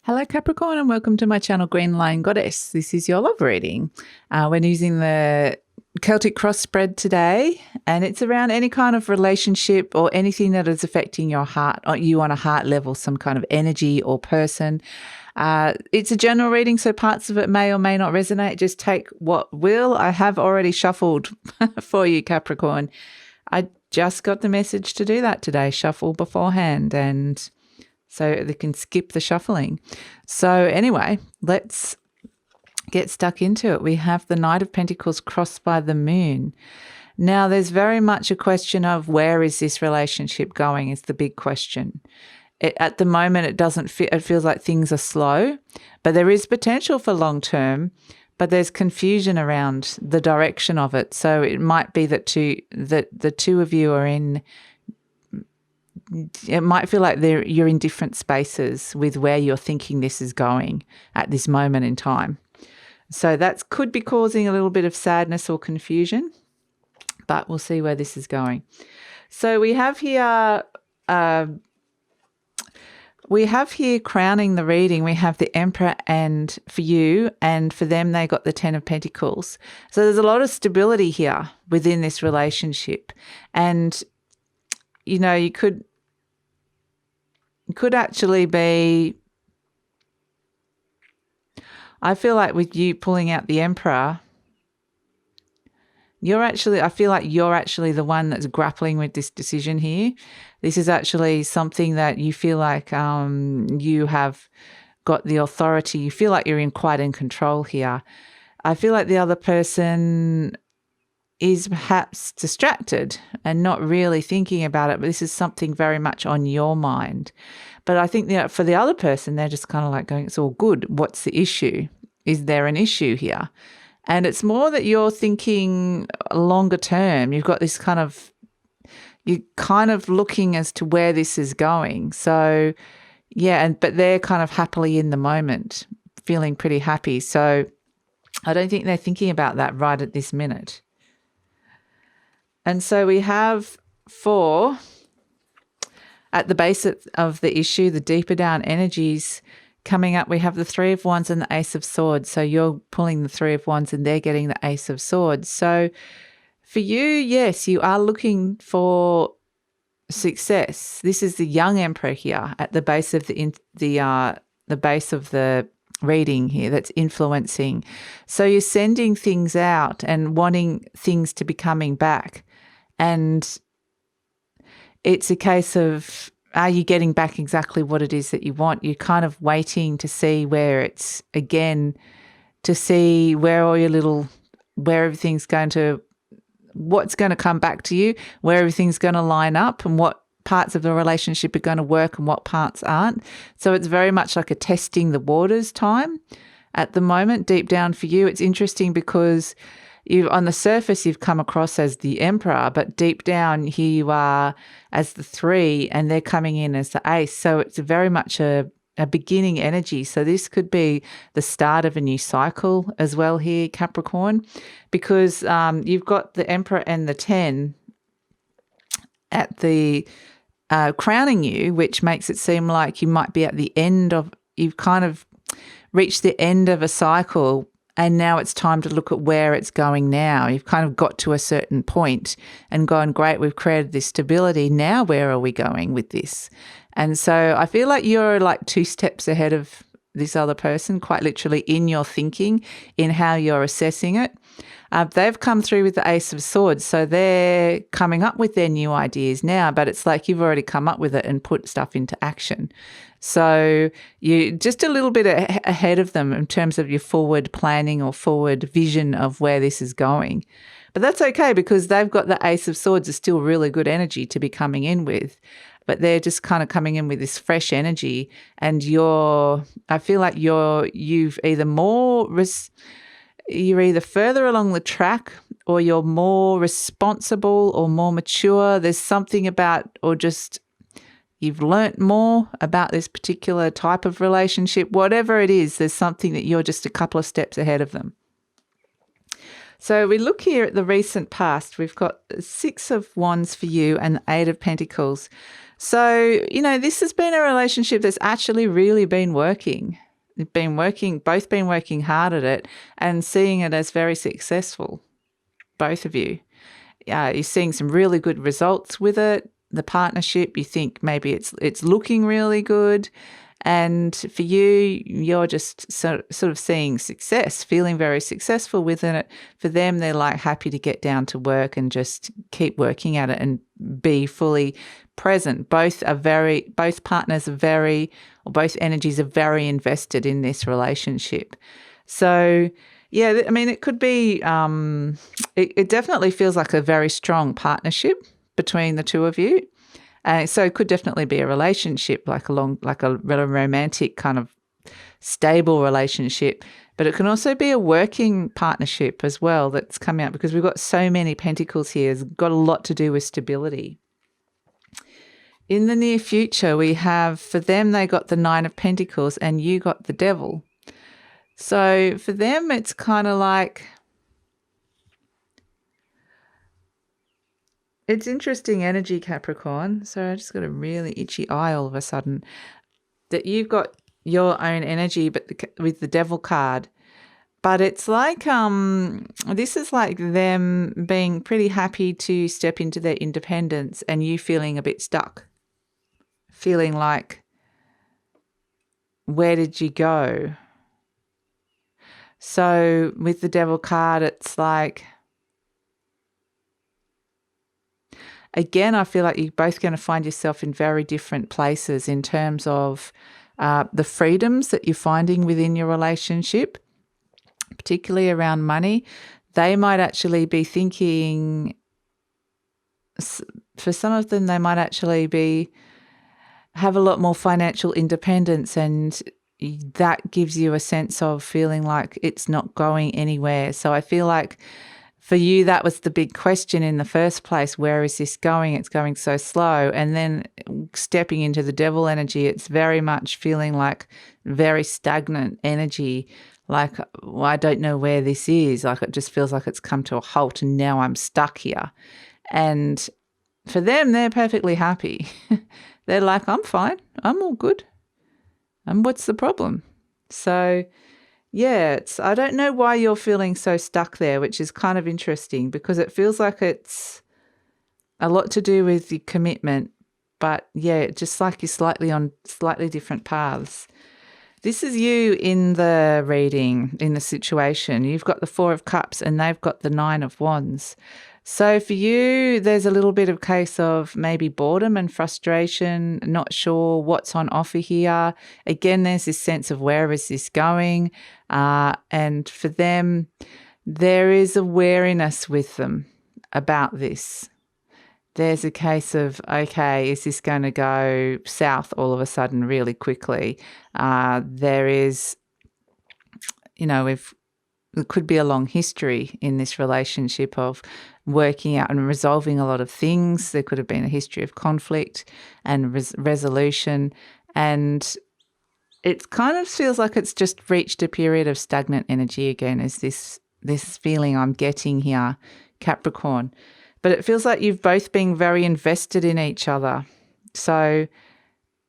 Hello Capricorn and welcome to my channel GreenLion Goddess. This is your love reading. We're using the Celtic cross spread today, and it's around any kind of relationship or anything that is affecting your heart or you on a heart level, some kind of energy or person. It's a general reading, so parts of it may or may not resonate. Just take what will. I have already shuffled for you, Capricorn. I just got the message to do that today, shuffle beforehand, and so they can skip the shuffling. So anyway, let's get stuck into it. We have the Knight of Pentacles crossed by the Moon. Now, there's very much a question of where is this relationship going is the big question. At the moment, it feels like things are slow, but there is potential for long term, but there's confusion around the direction of it. So it might be that the two of you are in. It might feel like you're in different spaces with where you're thinking this is going at this moment in time. So that could be causing a little bit of sadness or confusion, but we'll see where this is going. So we have here crowning the reading. We have the Emperor, and for you, and for them, they got the Ten of Pentacles. So there's a lot of stability here within this relationship. And, you know, you could actually be, I feel like with you pulling out the Emperor, I feel like you're actually the one that's grappling with this decision here. This is actually something that you feel like you have got the authority. You feel like you're quite in control here. I feel like the other person is perhaps distracted and not really thinking about it, but this is something very much on your mind. But I think that for the other person, they're just kind of like going, it's all good. What's the issue? Is there an issue here? And it's more that you're thinking longer term. You've got this you're kind of looking as to where this is going. So yeah, but they're kind of happily in the moment, feeling pretty happy. So I don't think they're thinking about that right at this minute. And so we have at the base of the issue, the deeper down energies coming up, we have the Three of Wands and the Ace of Swords. So you're pulling the Three of Wands and they're getting the Ace of Swords. So for you, yes, you are looking for success. This is the young Emperor here at the base of the base of the reading here that's influencing. So you're sending things out and wanting things to be coming back. And it's a case of, are you getting back exactly what it is that you want? You're kind of waiting to see where it's, again, to see where everything's going to, what's going to come back to you, where everything's going to line up and what parts of the relationship are going to work and what parts aren't. So it's very much like a testing the waters time at the moment. Deep down for you, it's interesting because on the surface, you've come across as the Emperor, but deep down here you are as the Three and they're coming in as the Ace. So it's very much a beginning energy. So this could be the start of a new cycle as well here, Capricorn, because you've got the Emperor and the 10 at the crowning you, which makes it seem like you might be at the end of, you've kind of reached the end of a cycle. And now it's time to look at where it's going now. You've kind of got to a certain point and gone, great, we've created this stability. Now where are we going with this? And so I feel like you're like 2 steps ahead of this other person, quite literally in your thinking, in how you're assessing it. They've come through with the Ace of Swords, so they're coming up with their new ideas now, but it's like you've already come up with it and put stuff into action. So you're just a little bit ahead of them in terms of your forward planning or forward vision of where this is going. But that's okay because they've got the Ace of Swords is still really good energy to be coming in with. But they're just kind of coming in with this fresh energy, and I feel like you're either further along the track or you're more responsible or more mature. There's something about, or just you've learnt more about this particular type of relationship. Whatever it is, there's something that you're just a couple of steps ahead of them. So we look here at the recent past. We've got the Six of Wands for you and the Eight of Pentacles. So, this has been a relationship that's actually really been working. Both been working hard at it and seeing it as very successful, both of you. You're seeing some really good results with it. The partnership, you think maybe it's looking really good. And for you, you're just sort of seeing success, feeling very successful within it. For them, they're like happy to get down to work and just keep working at it and be fully present. Both partners are both energies are very invested in this relationship. So, yeah, I mean, it could be, it definitely feels like a very strong partnership between the two of you. So it could definitely be a relationship, like a really romantic kind of stable relationship. But it can also be a working partnership as well that's coming out, because we've got so many pentacles here. It's got a lot to do with stability. In the near future, we have, for them, they got the Nine of Pentacles and you got the Devil. So for them, it's kind of like, it's interesting energy, Capricorn. So I just got a really itchy eye all of a sudden. That you've got your own energy, but with the Devil card. But it's like, this is like them being pretty happy to step into their independence and you feeling a bit stuck. Feeling like, where did you go? So with the Devil card, it's like, again, I feel like you're both going to find yourself in very different places in terms of the freedoms that you're finding within your relationship, particularly around money. They might actually be thinking, for some of them, they might actually have a lot more financial independence, and that gives you a sense of feeling like it's not going anywhere. So I feel like for you, that was the big question in the first place. Where is this going? It's going so slow. And then stepping into the Devil energy, it's very much feeling like very stagnant energy. Like, well, I don't know where this is. Like, it just feels like it's come to a halt and now I'm stuck here. And for them, they're perfectly happy. They're like, I'm fine. I'm all good. And what's the problem? So yeah, I don't know why you're feeling so stuck there, which is kind of interesting, because it feels like it's a lot to do with the commitment. But yeah, just like you're slightly on slightly different paths. This is you in the reading, in the situation. You've got the Four of Cups and they've got the Nine of Wands. So for you, there's a little bit of case of maybe boredom and frustration, not sure what's on offer here. Again, there's this sense of where is this going? And for them, there is a wariness with them about this. There's a case of, okay, is this going to go south all of a sudden really quickly? There is, there could be a long history in this relationship of working out and resolving a lot of things. There could have been a history of conflict and resolution. And it kind of feels like it's just reached a period of stagnant energy again, is this feeling I'm getting here, Capricorn. But it feels like you've both been very invested in each other. So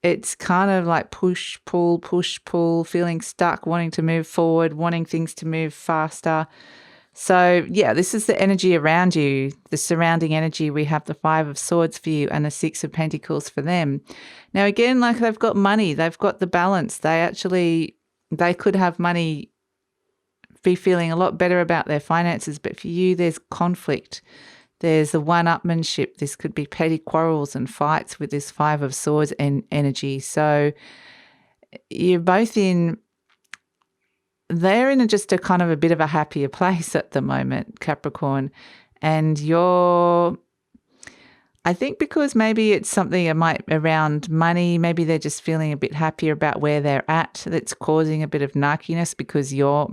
it's kind of like push, pull, feeling stuck, wanting to move forward, wanting things to move faster. So yeah, this is the energy around you, the surrounding energy. We have the Five of Swords for you and the Six of Pentacles for them. Now again, like they've got money, they've got the balance. They could have money, be feeling a lot better about their finances, but for you, there's conflict. There's the one-upmanship. This could be petty quarrels and fights with this Five of Swords and energy. So you're both they're in just a kind of a bit of a happier place at the moment, Capricorn. And I think because maybe it's something around money, maybe they're just feeling a bit happier about where they're at. That's causing a bit of narkiness because you're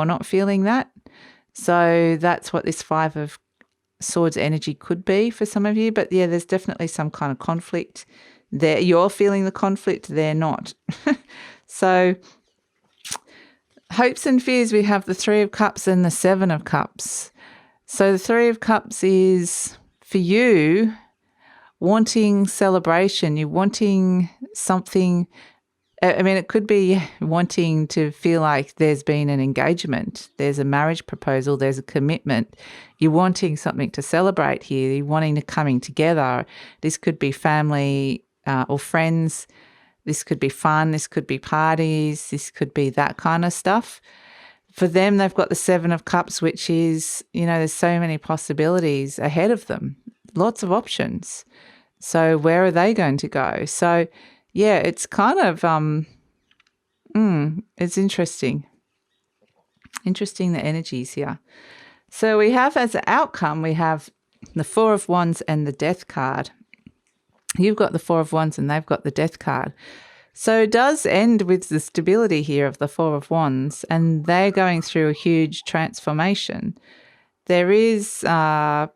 not feeling that. So that's what this Five of Swords energy could be for some of you. But yeah, there's definitely some kind of conflict there. You're feeling the conflict, they're not. So hopes and fears, we have the Three of Cups and the Seven of Cups. So the Three of Cups is, for you, wanting celebration. You're wanting something. I mean, it could be wanting to feel like there's been an engagement, there's a marriage proposal, there's a commitment. You're wanting something to celebrate here. You're wanting to coming together. This could be family or friends. This could be fun. This could be parties. This could be that kind of stuff. For them, they've got the Seven of Cups, which is, there's so many possibilities ahead of them, lots of options. So where are they going to go? So yeah, it's kind of, it's interesting. Interesting, the energies here. So we have as an outcome, we have the Four of Wands and the Death card. You've got the Four of Wands and they've got the Death card. So it does end with the stability here of the Four of Wands, and they're going through a huge transformation. There is a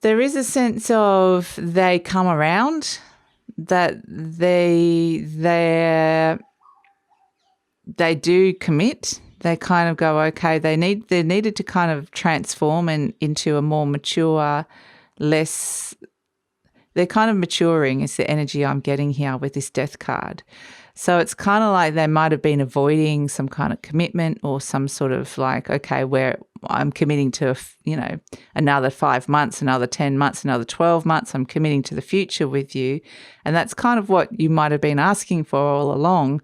sense of they come around, that they do commit. They kind of go, okay, they needed to kind of transform into a more mature, they're kind of maturing is the energy I'm getting here with this Death card. So it's kind of like they might have been avoiding some kind of commitment or some sort of like, okay, where I'm committing to, another 5 months, another 10 months, another 12 months. I'm committing to the future with you. And that's kind of what you might have been asking for all along.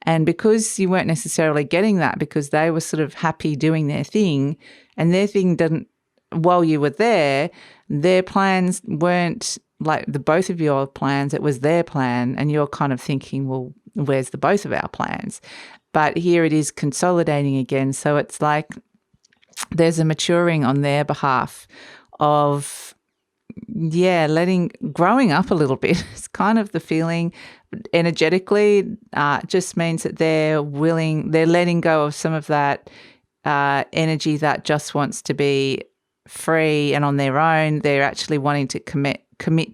And because you weren't necessarily getting that, because they were sort of happy doing their thing, and their thing didn't, while you were there, their plans weren't like the both of your plans, it was their plan, and you're kind of thinking, well, where's the both of our plans? But here it is consolidating again. So it's like there's a maturing on their behalf of, growing up a little bit. It's kind of the feeling energetically. It just means that they're letting go of some of that energy that just wants to be free and on their own. They're actually wanting to commit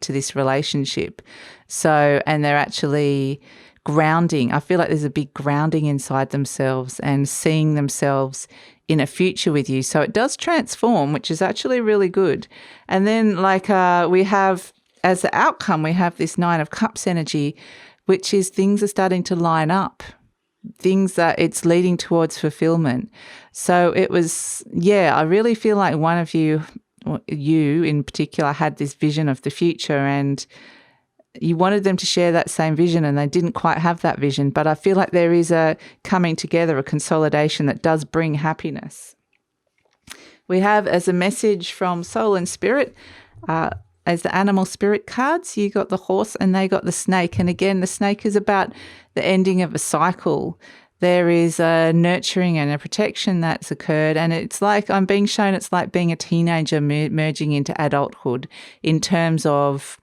to this relationship. So, and they're actually grounding. I feel like there's a big grounding inside themselves and seeing themselves in a future with you. So it does transform, which is actually really good. And then we have, as the outcome, we have this Nine of Cups energy, which is things are starting to line up. Things that it's leading towards fulfillment. So it was, I really feel like one of you in particular, had this vision of the future, and you wanted them to share that same vision, and they didn't quite have that vision. But I feel like there is a coming together, a consolidation that does bring happiness. We have as a message from Soul and Spirit, as the animal spirit cards, you got the horse and they got the snake. And again, the snake is about the ending of a cycle. There is a nurturing and a protection that's occurred. And it's like I'm being shown it's like being a teenager merging into adulthood in terms of,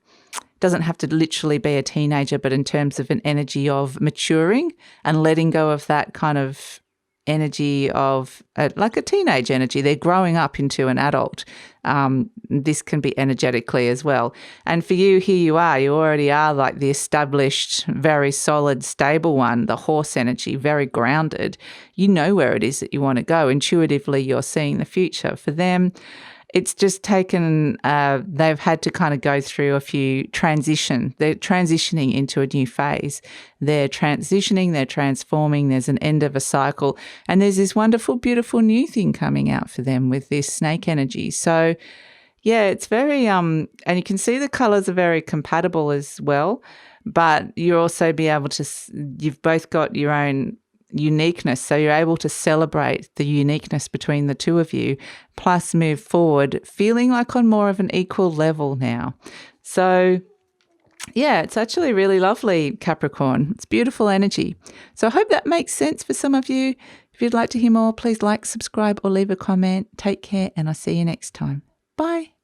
doesn't have to literally be a teenager, but in terms of an energy of maturing and letting go of that kind of energy of like a teenage energy. They're growing up into an adult. This can be energetically as well. And for you, here you already are like the established, very solid, stable one, the horse energy, very grounded. You know where it is that you want to go. Intuitively, you're seeing the future. For them, it's just taken, they've had to kind of go through a few transition. They're transitioning into a new phase. They're transitioning, they're transforming. There's an end of a cycle. And there's this wonderful, beautiful new thing coming out for them with this snake energy. So, yeah, it's very, and you can see the colours are very compatible as well. But you also be able to, you've both got your own uniqueness, so you're able to celebrate the uniqueness between the two of you, plus move forward feeling like on more of an equal level now. So yeah, it's actually really lovely, Capricorn. It's beautiful energy. So I hope that makes sense for some of you. If you'd like to hear more, please like, subscribe or leave a comment. Take care, and I'll see you next time. Bye.